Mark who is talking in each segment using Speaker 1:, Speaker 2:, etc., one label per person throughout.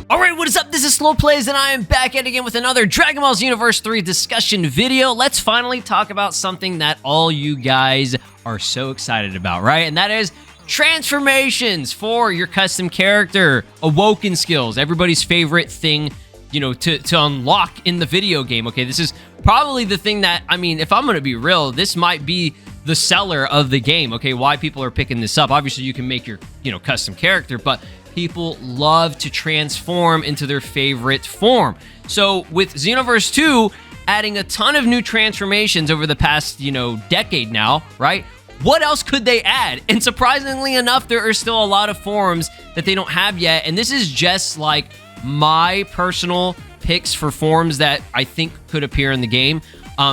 Speaker 1: Alright, what is up? This is SLOplays, and I am back at it again with another Dragon Ball Xenoverse 3 discussion video. Let's finally talk about something that all you guys are so excited about, right? And that is transformations for your custom character. Awoken skills, everybody's favorite thing, you know, to unlock in the video game. Okay, this is probably the thing that, I mean, if I'm going to be real, this might be the seller of the game. Okay, why people are picking this up. Obviously, you can make your, you know, custom character, but people love to transform into their favorite form. So with Xenoverse 2 adding a ton of new transformations over the past, you know, decade now, right? What else could they add? And surprisingly enough, there are still a lot of forms that they don't have yet. And this is just like my personal picks for forms that I think could appear in the game.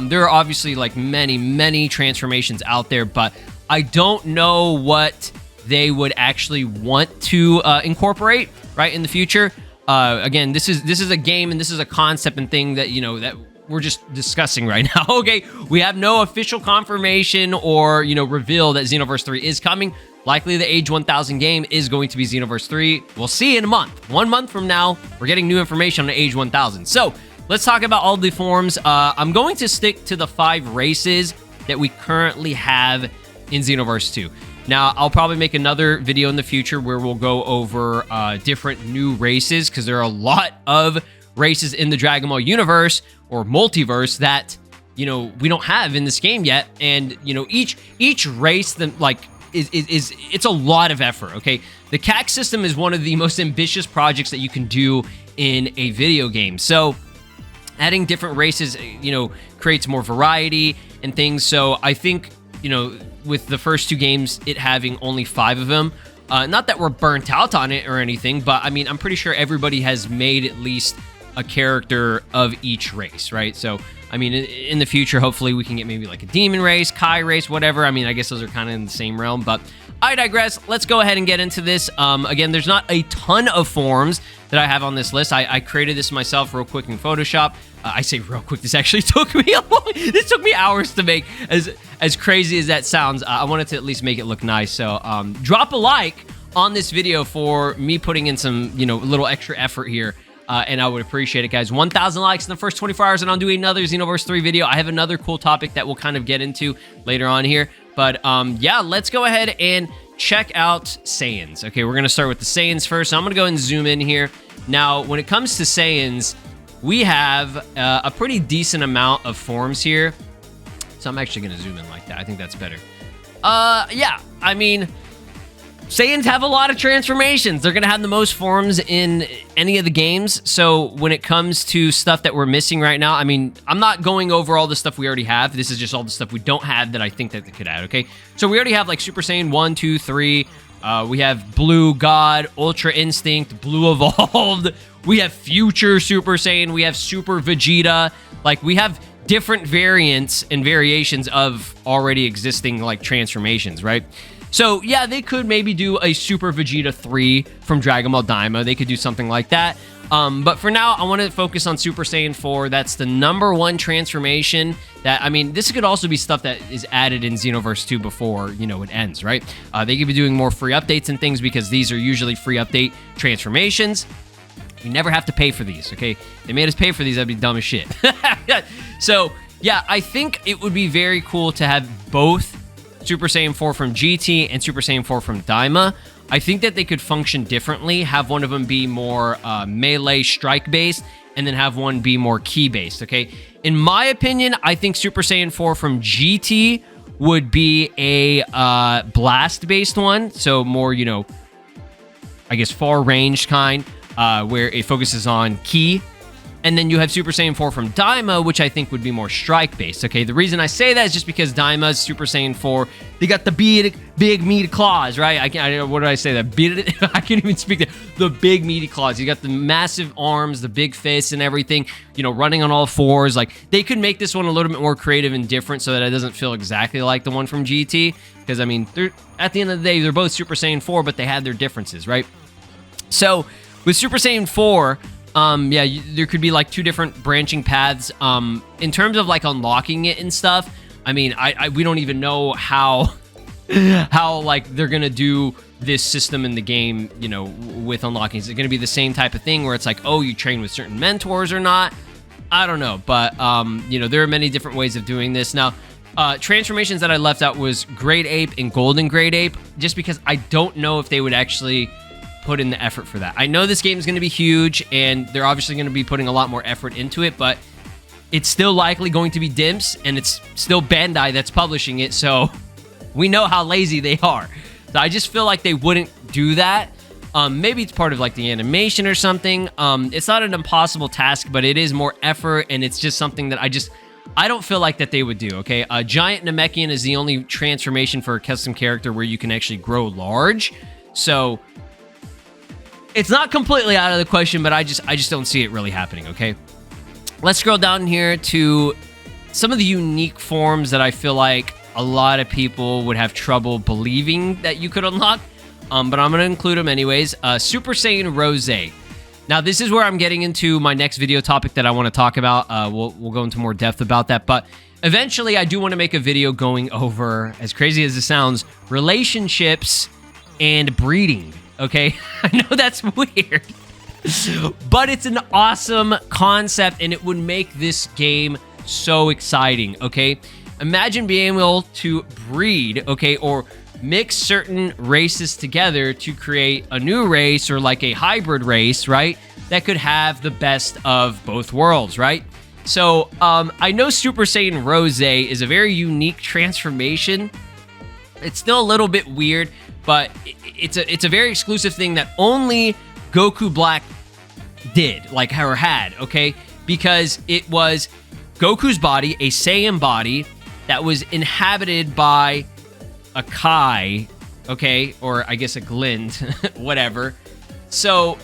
Speaker 1: There are obviously like many transformations out there, but I don't know what they would actually want to incorporate right in the future. Again, this is a game and this is a concept and thing that, you know, that we're just discussing right now. Okay, we have no official confirmation or, you know, reveal that Xenoverse 3 is coming. Likely the Age 1000 game is going to be Xenoverse 3. We'll see in a month. 1 month from now, we're getting new information on the Age 1000. So let's talk about all the forms. I'm going to stick to the 5 races that we currently have in Xenoverse 2. Now, I'll probably make another video in the future where we'll go over different new races, because there are a lot of races in the Dragon Ball universe or multiverse that, you know, we don't have in this game yet. And, you know, each race, like, it's a lot of effort, okay? The CAC system is one of the most ambitious projects that you can do in a video game. So adding different races, you know, creates more variety and things. So I think, you know, with the first 2 games, it having only 5 of them, not that we're burnt out on it or anything, but I mean, I'm pretty sure everybody has made at least a character of each race, right? So, I mean, in the future, hopefully we can get maybe like a demon race, Kai race, whatever. I mean, I guess those are kind of in the same realm, but I digress. Let's go ahead and get into this. Again, there's not a ton of forms that I have on this list. I created this myself real quick in Photoshop. I say real quick, this actually took me this took me hours to make. As crazy as that sounds, I wanted to at least make it look nice. So drop a like on this video for me putting in some, you know, little extra effort here. And I would appreciate it, guys. 1,000 likes in the first 24 hours, and I'll do another Xenoverse 3 video. I have another cool topic that we'll kind of get into later on here. But yeah, let's go ahead and check out Saiyans. Okay, we're going to start with the Saiyans first. So I'm going to go and zoom in here. Now, when it comes to Saiyans, we have a pretty decent amount of forms here. So I'm actually going to zoom in like that. I think that's better. Yeah, I mean, Saiyans have a lot of transformations. They're going to have the most forms in any of the games. So when it comes to stuff that we're missing right now, I mean, I'm not going over all the stuff we already have. This is just all the stuff we don't have that I think that they could add, okay? So we already have like Super Saiyan 1, 2, 3. We have Blue God, Ultra Instinct, Blue Evolved. We have Future Super Saiyan. We have Super Vegeta. Like, we have different variants and variations of already existing, like, transformations, right? So, yeah, they could maybe do a Super Vegeta 3 from Dragon Ball Daima. They could do something like that. But for now, I want to focus on Super Saiyan 4. That's the #1 transformation that, I mean, this could also be stuff that is added in Xenoverse 2 before, you know, it ends, right? They could be doing more free updates and things because these are usually free update transformations. We never have to pay for these, okay? If they made us pay for these, that'd be dumb as shit. So, yeah, I think it would be very cool to have both Super Saiyan 4 from GT and Super Saiyan 4 from Daima. I think that they could function differently, have one of them be more melee strike-based, and then have one be more ki-based, okay? In my opinion, I think Super Saiyan 4 from GT would be a blast-based one, so more, you know, I guess far-range kind, where it focuses on ki. And then you have Super Saiyan 4 from Daima, which I think would be more strike-based, okay? The reason I say that is just because Daima's Super Saiyan 4, they got the big meaty claws, right? What did I say? I can't even speak that. The big meaty claws. You got the massive arms, the big fists and everything, you know, running on all fours. Like, they could make this one a little bit more creative and different so that it doesn't feel exactly like the one from GT. Because, I mean, at the end of the day, they're both Super Saiyan 4, but they have their differences, right? So, with Super Saiyan 4... yeah, there could be like 2 different branching paths. In terms of like unlocking it and stuff, I mean, we don't even know how how like they're gonna do this system in the game, you know, with unlocking. Is it gonna be the same type of thing where it's like, oh, you train with certain mentors or not? I don't know, but you know, there are many different ways of doing this. Now, transformations that I left out was Great Ape and Golden Great Ape, just because I don't know if they would actually put in the effort for that. I know this game is going to be huge, and they're obviously going to be putting a lot more effort into it, but it's still likely going to be Dimps, and it's still Bandai that's publishing it, so we know how lazy they are. So I just feel like they wouldn't do that. Maybe it's part of like the animation or something. It's not an impossible task, but it is more effort, and it's just something that I don't feel like that they would do, okay? A giant Namekian is the only transformation for a custom character where you can actually grow large. So it's not completely out of the question, but I just don't see it really happening, okay? Let's scroll down here to some of the unique forms that I feel like a lot of people would have trouble believing that you could unlock. But I'm going to include them anyways. Super Saiyan Rose. Now, this is where I'm getting into my next video topic that I want to talk about. We'll go into more depth about that. But eventually, I do want to make a video going over, as crazy as it sounds, relationships and breeding. Okay? I know that's weird. But it's an awesome concept, and it would make this game so exciting. Okay? Imagine being able to breed, okay, or mix certain races together to create a new race or like a hybrid race, right? That could have the best of both worlds, right? So I know Super Saiyan Rose is a very unique transformation. It's still a little bit weird, but it's a very exclusive thing that only Goku Black did, like, or had, okay? Because it was Goku's body, a Saiyan body, that was inhabited by a Kai, okay, or I guess a Glint, whatever. So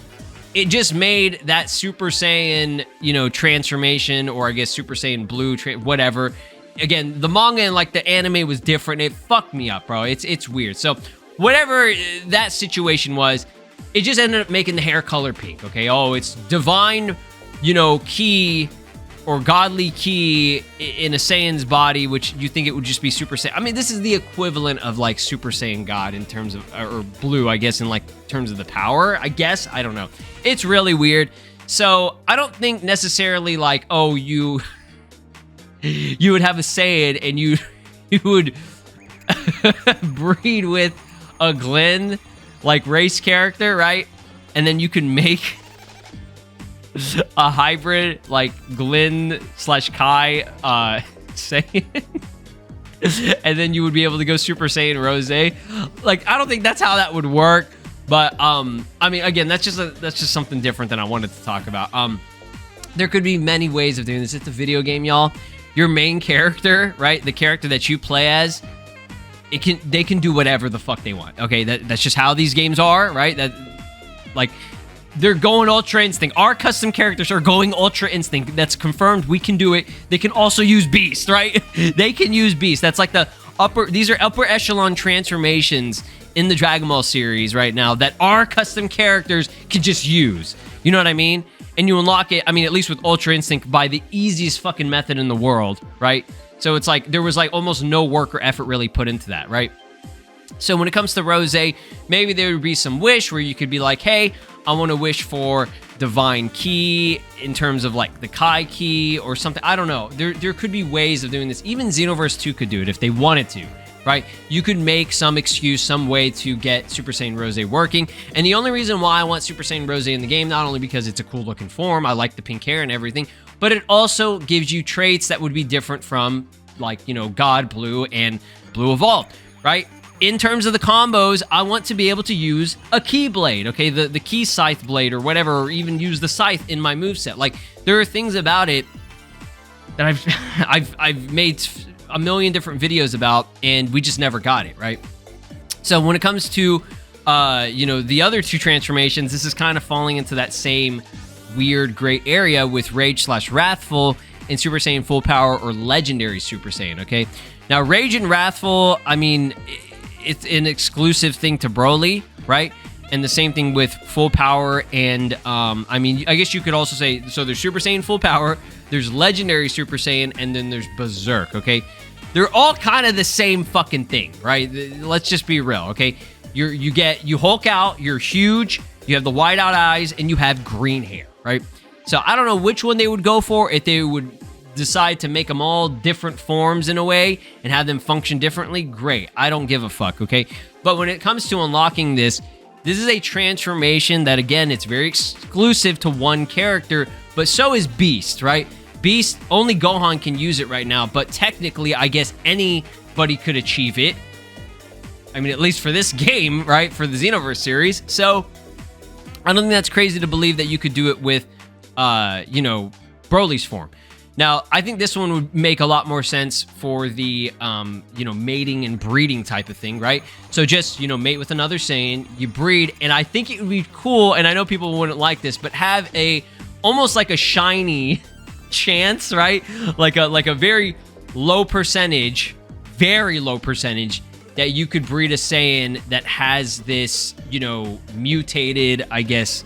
Speaker 1: it just made that Super Saiyan, you know, transformation, or I guess Super Saiyan Blue, whatever. Again, the manga and like the anime was different. It fucked me up, bro. It's weird. So whatever that situation was, it just ended up making the hair color pink, okay? Oh, it's divine, you know, ki or godly ki in a Saiyan's body, which you think it would just be Super Saiyan. I mean, this is the equivalent of like Super Saiyan God in terms of, or Blue, I guess, in like terms of the power, I guess. I don't know. It's really weird. So I don't think necessarily like, oh, you would have a Saiyan and you would breed with a Glenn, like race character, right? And then you can make a hybrid like Glenn / Kai Saiyan, and then you would be able to go Super Saiyan Rose. Like, I don't think that's how that would work, but I mean, again, that's just something different than I wanted to talk about. There could be many ways of doing this. It's a video game, y'all. Your main character, right, the character that you play as, they can do whatever the fuck they want. Okay, that's just how these games are, right? That, like, they're going Ultra Instinct. Our custom characters are going Ultra Instinct. That's confirmed. We can do it. They can also use Beast, right? They can use Beast. That's like the these are upper echelon transformations in the Dragon Ball series right now that our custom characters can just use. You know what I mean? And you unlock it, I mean, at least with Ultra Instinct, by the easiest fucking method in the world, right? So it's like, there was like almost no work or effort really put into that, right? So when it comes to Rose, maybe there would be some wish where you could be like, hey, I want to wish for divine ki in terms of like the Kai ki or something. I don't know. There could be ways of doing this. Even Xenoverse 2 could do it if they wanted to, right? You could make some excuse, some way to get Super Saiyan Rose working. And the only reason why I want Super Saiyan Rose in the game, not only because it's a cool looking form, I like the pink hair and everything, but it also gives you traits that would be different from, like, you know, God Blue and Blue Evolved, right? In terms of the combos, I want to be able to use a Keyblade, okay? The Key Scythe Blade or whatever, or even use the Scythe in my moveset. Like, there are things about it that I've made a million different videos about, and we just never got it, right? So when it comes to, you know, the other two transformations, this is kind of falling into that same weird gray area with Rage / Wrathful and Super Saiyan Full Power or Legendary Super Saiyan, okay? Now, Rage and Wrathful, I mean, it's an exclusive thing to Broly, right? And the same thing with Full Power and, I mean, I guess you could also say, so there's Super Saiyan Full Power, there's Legendary Super Saiyan, and then there's Berserk, okay? they're all kind of the same fucking thing, right? Let's just be real, okay? You Hulk out, you're huge, you have the wide out eyes, and you have green hair, right? So I don't know which one they would go for, if they would decide to make them all different forms in a way and have them function differently. Great, I don't give a fuck, okay? But when it comes to unlocking this is a transformation that, again, it's very exclusive to one character, but so is Beast, right? Beast, only Gohan can use it right now, but technically, I guess anybody could achieve it. I mean, at least for this game, right? For the Xenoverse series. So, I don't think that's crazy to believe that you could do it with, you know, Broly's form. Now, I think this one would make a lot more sense for the, you know, mating and breeding type of thing, right? So just, you know, mate with another Saiyan, you breed, and I think it would be cool, and I know people wouldn't like this, but have almost like a shiny chance, right? Like a very low percentage that you could breed a Saiyan that has this, you know, mutated, I guess,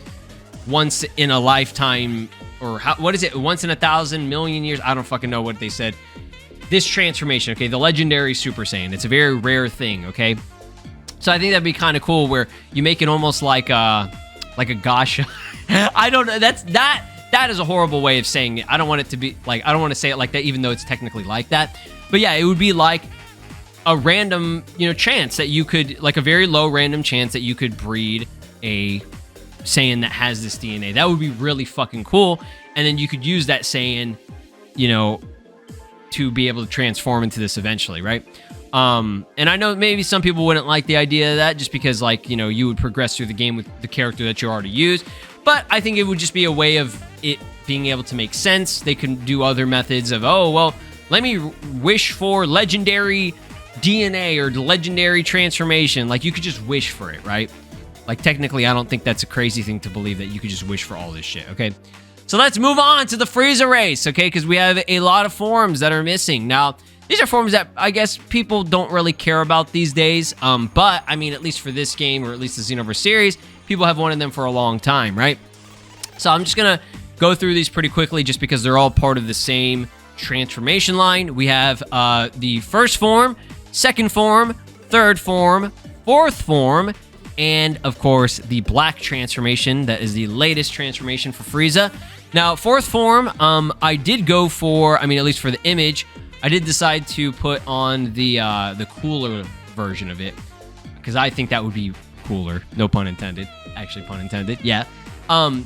Speaker 1: once in a lifetime, or what is it? Once in 1,000 million years? I don't fucking know what they said. This transformation, okay, the legendary Super Saiyan. It's a very rare thing, okay? So I think that'd be kind of cool where you make it almost like a Gasha. I don't know. That is a horrible way of saying it. I don't want it to be like, I don't want to say it like that, even though it's technically like that. But yeah, it would be like a random, you know, chance that you could, like a very low random chance that you could breed a Saiyan that has this DNA. That would be really fucking cool. And then you could use that Saiyan, you know, to be able to transform into this eventually, right? And I know maybe some people wouldn't like the idea of that just because, like, you know, you would progress through the game with the character that you already use. But I think it would just be a way of it being able to make sense. They can do other methods of, oh, well, let me wish for legendary DNA or legendary transformation. Like, you could just wish for it, right? Like, technically, I don't think that's a crazy thing to believe that you could just wish for all this shit, okay? So let's move on to the Frieza race, okay? Because we have a lot of forms that are missing. Now, these are forms that I guess people don't really care about these days. But, I mean, at least for this game, or at least the Xenoverse series, people have wanted them for a long time, right? So I'm just going to go through these pretty quickly just because they're all part of the same transformation line. We have the first form, second form, third form, fourth form, and, of course, the black transformation. That is the latest transformation for Frieza. Now, fourth form, I did go for, I mean, at least for the image, I did decide to put on the cooler version of it, because I think that would be cooler. No pun intended. Actually, pun intended. Yeah.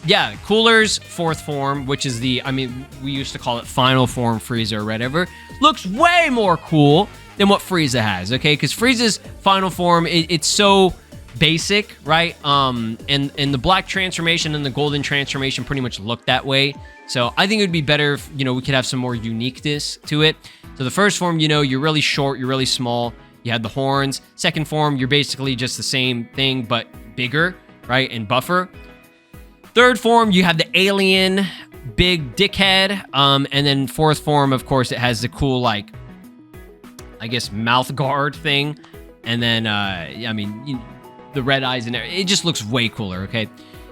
Speaker 1: Yeah, Cooler's fourth form, which is the, I mean, we used to call it final form Frieza or whatever, looks way more cool than what Frieza has, okay? Because Frieza's final form, it's so basic, right? And the black transformation and the golden transformation pretty much look that way. So I think it would be better if, you know, we could have some more uniqueness to it. So the first form, you know, you're really short, you're really small, you had the horns. Second form, you're basically just the same thing, but bigger, right? And buffer. Third form, you have the alien big dickhead. And then fourth form, of course, it has the cool, like, I guess, mouth guard thing. And then, I mean, the red eyes and everything. It just looks way cooler, okay?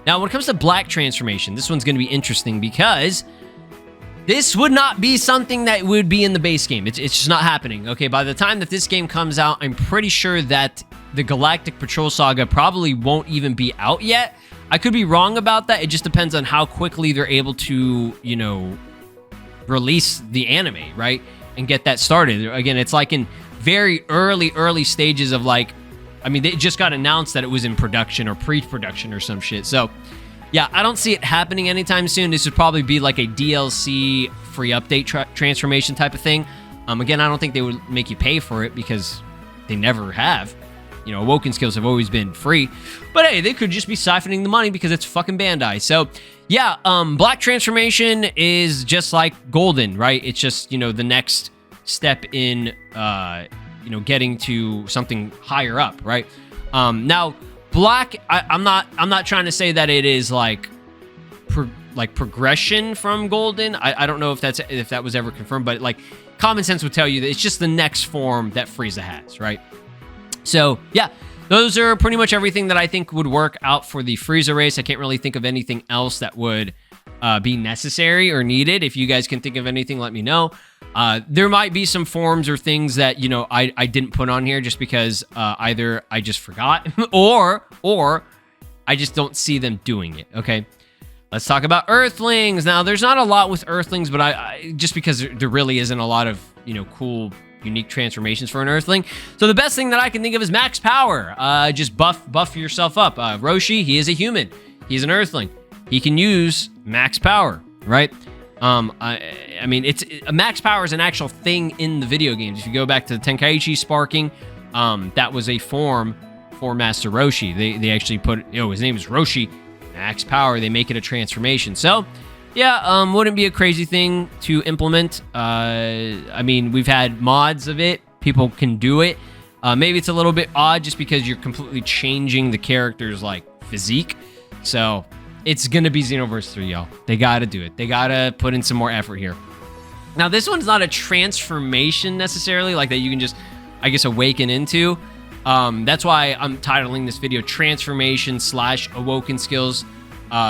Speaker 1: Now, when it comes to black transformation, this one's going to be interesting because this would not be something that would be in the base game. It's just not happening, okay? By the time that this game comes out, I'm pretty sure that the Galactic Patrol Saga probably won't even be out yet. I could be wrong about that. It just depends on how quickly they're able to, you know, release the anime, right? And get that started. Again, it's like in very early stages of, like, I mean, they just got announced that it was in production or pre-production or some shit. So, yeah, I don't see it happening anytime soon. This would probably be like a DLC free update transformation type of thing. Again, I don't think they would make you pay for it because they never have. You know, Awoken skills have always been free. But hey, they could just be siphoning the money because it's fucking Bandai. So, yeah, black transformation is just like golden, right? It's just, you know, the next step in, you know, getting to something higher up, right? Now, black, I'm not trying to say that it is like progression from golden. I don't know if that was ever confirmed, but like common sense would tell you that it's just the next form that Frieza has, right? So yeah, those are pretty much everything that I think would work out for the Frieza race. I can't really think of anything else that would be necessary or needed. If you guys can think of anything, let me know. There might be some forms or things that, you know, I didn't put on here just because either I just forgot or I just don't see them doing it, okay? Let's talk about Earthlings. Now, there's not a lot with Earthlings, but I just because there really isn't a lot of, you know, cool, unique transformations for an Earthling. So the best thing that I can think of is max power. Just buff yourself up. Roshi, he is a human. He's an Earthling. He can use max power, right? I mean, it's max power is an actual thing in the video games. If you go back to the Tenkaichi sparking, that was a form for Master Roshi. They actually put, his name is Roshi, max power. They make it a transformation. So, yeah, wouldn't be a crazy thing to implement. I mean, we've had mods of it. People can do it. Maybe it's a little bit odd just because you're completely changing the character's, like, physique. So, it's going to be Xenoverse 3, y'all. They got to do it. They got to put in some more effort here. Now, this one's not a transformation necessarily, like that you can just, I guess, awaken into. That's why I'm titling this video Transformation / Awoken Skills,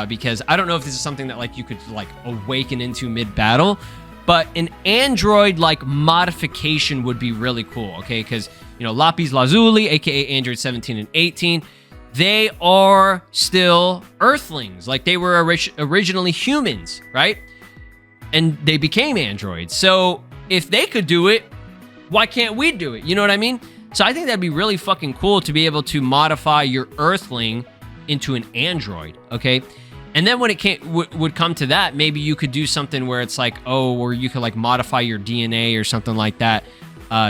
Speaker 1: because I don't know if this is something that, like, you could, like, awaken into mid-battle, but an android, like, modification would be really cool, okay? Because, you know, Lapis Lazuli, aka Android 17 and 18, they are still Earthlings. Like, they were originally humans, right? And they became androids. So if they could do it, why can't we do it? You know what I mean? So I think that'd be really fucking cool to be able to modify your Earthling into an android, okay? And then when it would come to that, maybe you could do something where it's like, or you could, like, modify your DNA or something like that,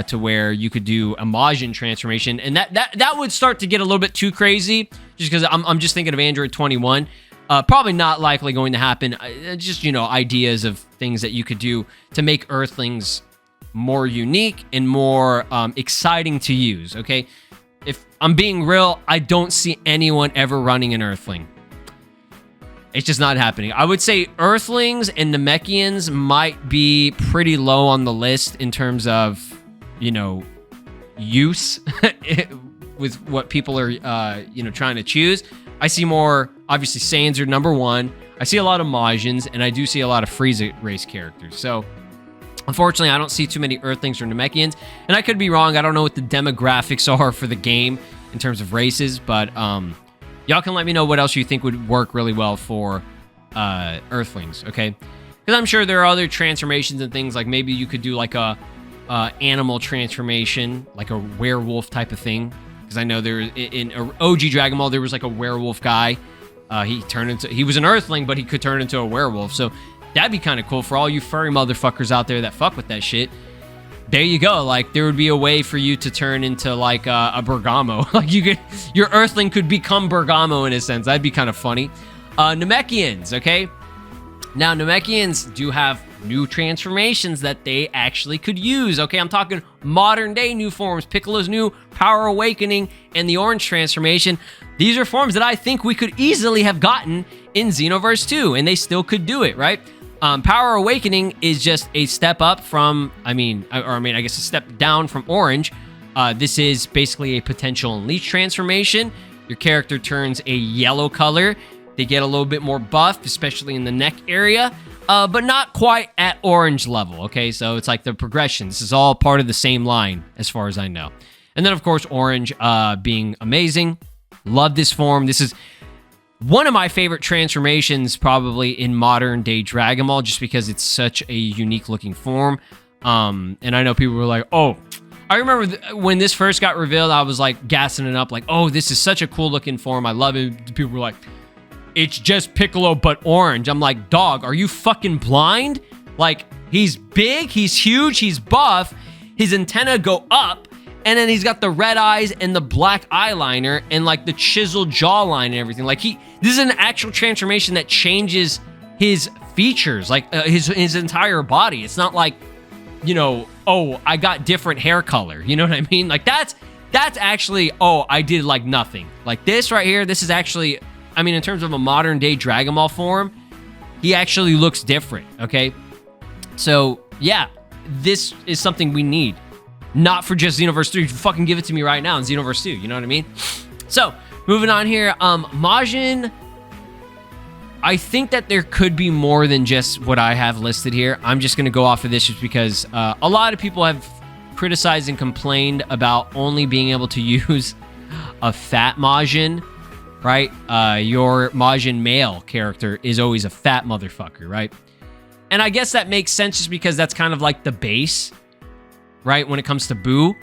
Speaker 1: to where you could do a Majin transformation. And that would start to get a little bit too crazy, just because I'm just thinking of Android 21. Probably not likely going to happen. Just, you know, ideas of things that you could do to make Earthlings more unique and more exciting to use, okay? If I'm being real, I don't see anyone ever running an Earthling. It's just not happening. I would say Earthlings and Namekians might be pretty low on the list in terms of, you know, use with what people are, you know, trying to choose. I see more, obviously, Saiyans are number one. I see a lot of Majins, and I do see a lot of Frieza race characters. So, unfortunately, I don't see too many Earthlings or Namekians, and I could be wrong. I don't know what the demographics are for the game in terms of races, but y'all can let me know what else you think would work really well for Earthlings, okay? Because I'm sure there are other transformations and things, like maybe you could do like a animal transformation, like a werewolf type of thing. Because I know there in OG Dragon Ball, there was like a werewolf guy. He was an Earthling, but he could turn into a werewolf. So that'd be kind of cool for all you furry motherfuckers out there that fuck with that shit. There you go. Like, there would be a way for you to turn into like a Bergamo. Like, your Earthling could become Bergamo in a sense. That'd be kind of funny. Namekians, okay? Now, Namekians do have new transformations that they actually could use, okay? I'm talking modern day new forms, Piccolo's new Power Awakening and the Orange transformation. These are forms that I think we could easily have gotten in Xenoverse 2, and they still could do it, right? Power Awakening is just a step up from, I guess a step down from Orange. This is basically a potential Unleash transformation. Your character turns a yellow color. They get a little bit more buff, especially in the neck area, but not quite at Orange level, okay? So it's like the progression. This is all part of the same line, as far as I know. And then, of course, Orange being amazing. Love this form. This is one of my favorite transformations probably in modern day Dragon Ball, just because it's such a unique looking form. And I know people were like, oh, I remember when this first got revealed, I was like gassing it up like, oh, this is such a cool looking form. I love it. People were like, it's just Piccolo but orange. I'm like, dog, are you fucking blind? Like, he's big, he's huge, he's buff, his antenna go up, and then he's got the red eyes and the black eyeliner and like the chiseled jawline and everything. Like, this is an actual transformation that changes his features, like his entire body. It's not like, you know, oh, I got different hair color. You know what I mean? Like, that's actually, oh, I did like nothing. Like this right here, this is actually, I mean, in terms of a modern day Dragon Ball form, he actually looks different, okay? So, yeah, this is something we need. Not for just Xenoverse 3. Fucking give it to me right now in Xenoverse 2, you know what I mean? So, moving on here, Majin, I think that there could be more than just what I have listed here. I'm just going to go off of this just because a lot of people have criticized and complained about only being able to use a fat Majin, right? Your Majin male character is always a fat motherfucker, right? And I guess that makes sense just because that's kind of like the base, right? When it comes to Boo.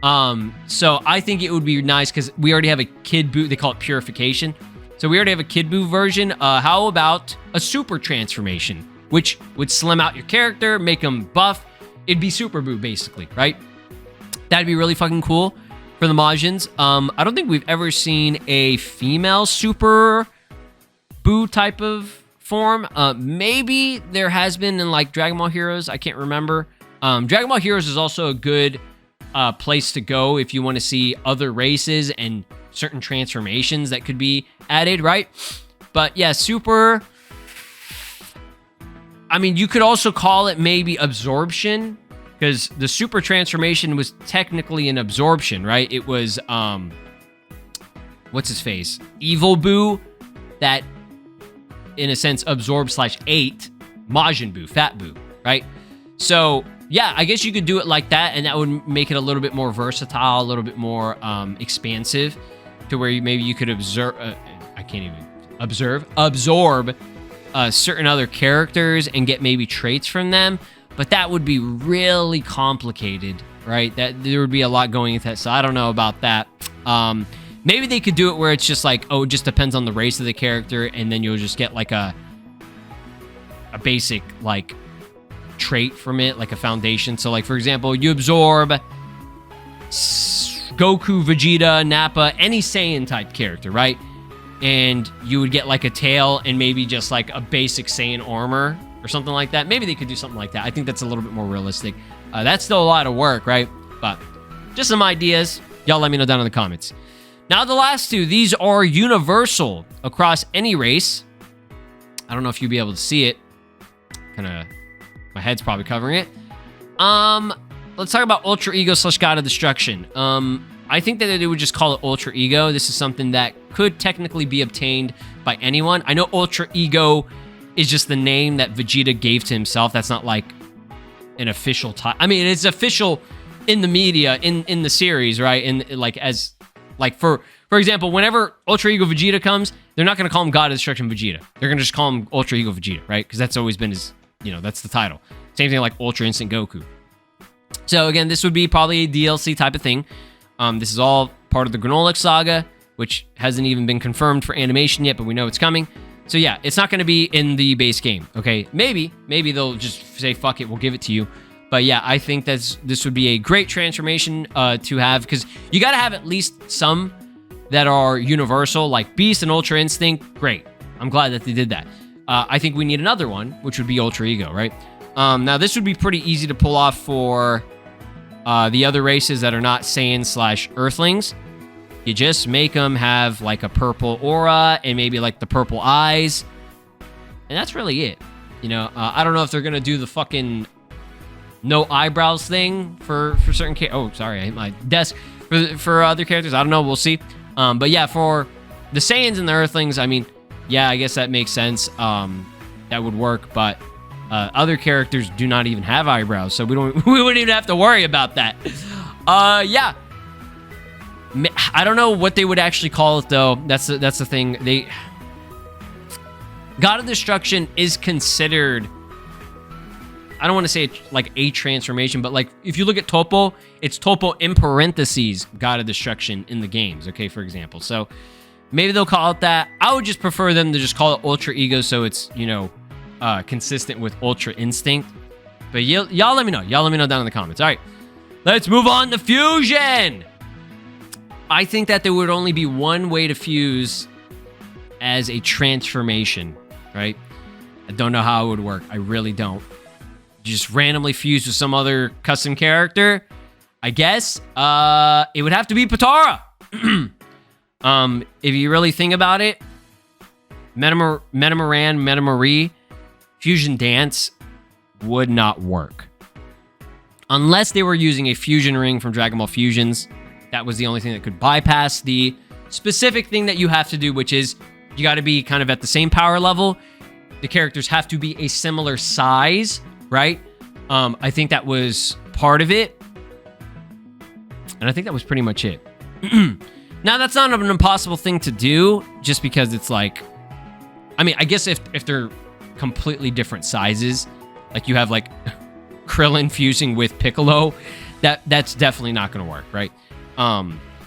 Speaker 1: So I think it would be nice because we already have a Kid Boo. They call it Purification. So we already have a Kid Boo version. How about a Super Transformation, which would slim out your character, make him buff. It'd be Super Boo, basically, right? That'd be really fucking cool for the Majins. I don't think we've ever seen a female Super Boo type of form. Maybe there has been in, like, Dragon Ball Heroes. I can't remember. Dragon Ball Heroes is also a good place to go if you want to see other races and certain transformations that could be added, right? But yeah, Super... I mean, you could also call it maybe Absorption, because the Super Transformation was technically an absorption, right? It was, what's his face? Evil Boo that, in a sense, absorbed / ate Majin Buu, Fat Buu, right? So, yeah, I guess you could do it like that, and that would make it a little bit more versatile, a little bit more expansive, to where maybe you could absorb certain other characters and get maybe traits from them. But that would be really complicated, right? That there would be a lot going into that, so I don't know about that. Maybe they could do it where it's just like, oh, it just depends on the race of the character, and then you'll just get like a basic like trait from it, like a foundation. So like, for example, you absorb Goku, Vegeta, Nappa, any Saiyan type character, right? And you would get like a tail and maybe just like a basic Saiyan armor or something like that. Maybe they could do something like that. I think that's a little bit more realistic. That's still a lot of work, right? But just some ideas. Y'all let me know down in the comments. Now the last two, these are universal across any race. I don't know if you'll be able to see it. Kind of, my head's probably covering it. Let's talk about Ultra Ego / God of Destruction. I think that they would just call it Ultra Ego. This is something that could technically be obtained by anyone. I know Ultra Ego is just the name that Vegeta gave to himself. That's not like an official title. I mean, it's official in the media, in the series, right? And like as like for example, whenever Ultra Ego Vegeta comes, they're not going to call him God of Destruction Vegeta. They're going to just call him Ultra Ego Vegeta, right? Because that's always been his, you know, that's the title. Same thing like Ultra Instant Goku. So again, this would be probably a DLC type of thing. This is all part of the Granola saga, which hasn't even been confirmed for animation yet, but we know it's coming. So yeah, it's not going to be in the base game, okay? Maybe they'll just say, fuck it, we'll give it to you. But yeah, I think this would be a great transformation to have, because you got to have at least some that are universal, like Beast and Ultra Instinct. Great. I'm glad that they did that. I think we need another one, which would be Ultra Ego, right? Now, this would be pretty easy to pull off for the other races that are not Saiyan / Earthlings. You just make them have like a purple aura and maybe like the purple eyes. And that's really it. You know, I don't know if they're going to do the fucking no eyebrows thing for certain oh, sorry, I hit my desk. For other characters, I don't know. We'll see. But yeah, for the Saiyans and the Earthlings, I mean, yeah, I guess that makes sense. That would work. But other characters do not even have eyebrows, so we wouldn't even have to worry about that. Yeah. I don't know what they would actually call it, though. That's the thing. God of Destruction is considered, I don't want to say like a transformation, but like if you look at Topo, it's Topo in parentheses God of Destruction in the games, okay, for example. So maybe they'll call it that. I would just prefer them to just call it Ultra Ego, so it's, you know, consistent with Ultra Instinct. But y'all let me know. Y'all let me know down in the comments. All right, let's move on to Fusion. I think that there would only be one way to fuse as a transformation, right? I don't know how it would work. I really don't. Just randomly fuse with some other custom character, I guess. It would have to be Potara. If you really think about it, Metamaran, Metamarie, Fusion Dance would not work. Unless they were using a fusion ring from Dragon Ball Fusions. That was the only thing that could bypass the specific thing that you have to do, which is you got to be kind of at the same power level. The characters have to be a similar size, right? I think that was part of it. And I think that was pretty much it. Now, that's not an impossible thing to do, just because it's like, I mean, I guess if they're completely different sizes, like you have like Krillin fusing with Piccolo, that's definitely not going to work, right?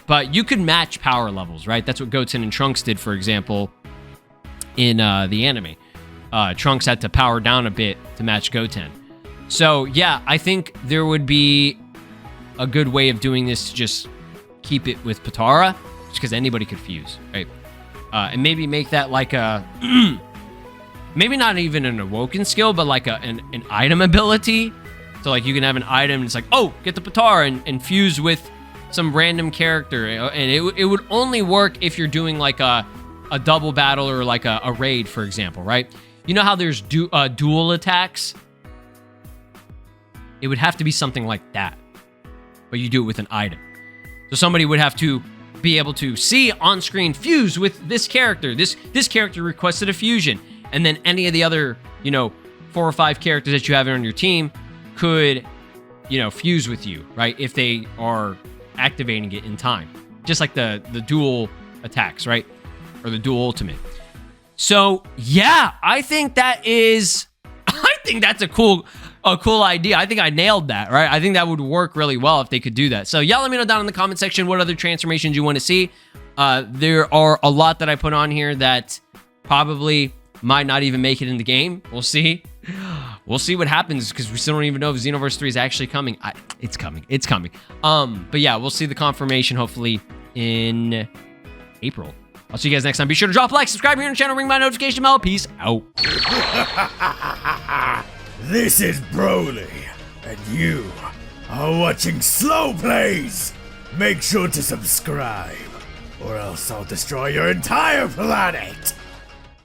Speaker 1: But you could match power levels, right? That's what Goten and Trunks did, for example, in the anime. Trunks had to power down a bit to match Goten. So, yeah, I think there would be a good way of doing this to just keep it with Potara, just because anybody could fuse, right? And maybe make that like a... maybe not even an awoken skill, but like an item ability. So, like, you can have an item, and it's like, oh, get the Potara and fuse with some random character. And it would only work if you're doing, like, a double battle or, like, a raid, for example, right? You know how there's dual attacks? It would have to be something like that, but you do it with an item. So somebody would have to be able to see on-screen fuse with this character. This character requested a fusion, and then any of the other, 4 or 5 characters that you have on your team could, fuse with you, right? If they are activating it in time, just like the dual attacks, right? Or the dual ultimate. So yeah, I think that's a cool idea. I think I nailed that, right? I think that would work really well if they could do that. So y'all let me know down in the comment section what other transformations you want to see. There are a lot that I put on here that probably might not even make it in the game. We'll see. We'll see what happens, because we still don't even know if Xenoverse 3 is actually coming. It's coming. It's coming. But yeah, we'll see the confirmation hopefully in April. I'll see you guys next time. Be sure to drop a like, subscribe here on the channel, ring my notification bell. Peace out.
Speaker 2: This is Broly, and you are watching SLOplays. Make sure to subscribe, or else I'll destroy your entire planet.